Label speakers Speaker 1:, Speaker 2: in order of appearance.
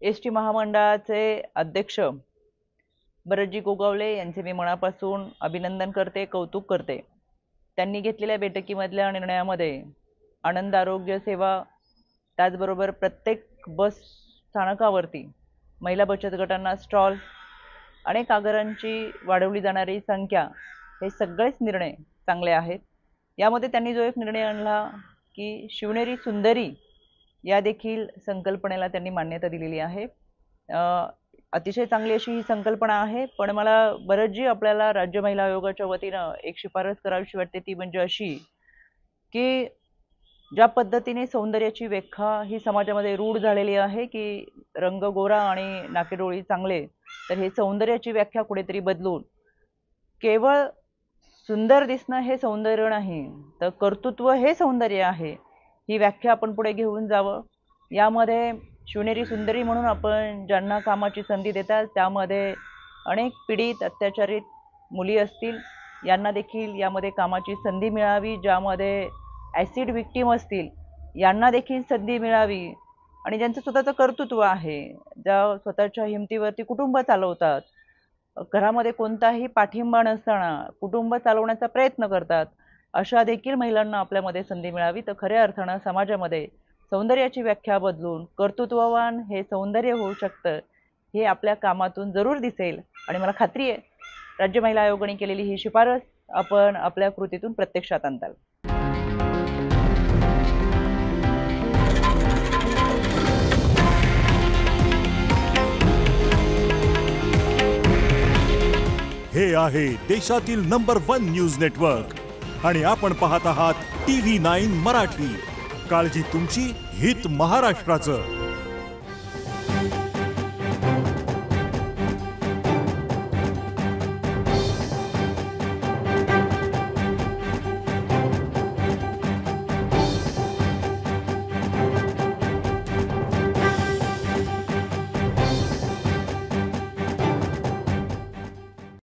Speaker 1: ST महामंडळाचे अध्यक्ष भरतजी गोगावले यांचे मी मनापासून अभिनंदन करते, कौतुक करते। त्यांनी घेतलेल्या बैठकीमधल्या निर्णयामध्ये आनंद आरोग्य सेवा, त्याचबरोबर प्रत्येक बस स्थानकावरती महिला बचत गटांना स्टॉल, अनेक आगारांची वाढवली जाणारी संख्या, हे सगळेच निर्णय चांगले आहेत। यामध्ये त्यांनी जो एक निर्णय आणला की शिवनेरी सुंदरी या देखील संकल्पनेला त्यांनी मान्यता दिलेली आहे। अतिशय चांगली अशी ही संकल्पना आहे। पण मला भरतजी आपल्याला राज्य महिला आयोगाच्या वतीने एक शिफारस करावीशी वाटते, ती म्हणजे अशी की ज्या पद्धतीने सौंदर्याची व्याख्या ही समाजामध्ये रूढ झालेली आहे की रंग गोरा आणि नाकेडोळी चांगले, तर हे सौंदर्याची व्याख्या कुठेतरी बदलून केवळ सुंदर दिसणं हे सौंदर्य नाही, तर कर्तृत्व हे सौंदर्य आहे, ही व्याख्या आपण पुढे घेऊन जावं। यामध्ये शिवनेरी सुंदरी म्हणून आपण ज्यांना कामाची संधी देतात त्यामध्ये अनेक पीडित अत्याचारित मुली असतील, यांना देखील यामध्ये कामाची संधी मिळावी। ज्यामध्ये ॲसिड विक्टिम असतील यांना देखील संधी मिळावी, आणि ज्यांचं स्वतःचं कर्तृत्व आहे, ज्या स्वतःच्या हिमतीवरती कुटुंब चालवतात, घरामध्ये कोणताही पाठिंबा नसताना कुटुंब चालवण्याचा प्रयत्न करतात, अशा देखील महिलांना आपल्यामध्ये संधी मिळावी। तर खऱ्या अर्थानं समाजामध्ये सौंदर्याची व्याख्या बदलून कर्तृत्ववान हे सौंदर्य होऊ शकतं, हे आपल्या कामातून जरूर दिसेल। आणि मला खात्री आहे राज्य महिला आयोगाने केलेली ही शिफारस आपण आपल्या कृतीतून प्रत्यक्षात आणताल।
Speaker 2: हे आहे देशातील नंबर 1 न्यूज नेटवर्क आणि आपण पाहत आहात TV9 मराठी। काळजी तुमची, हित महाराष्ट्राचं।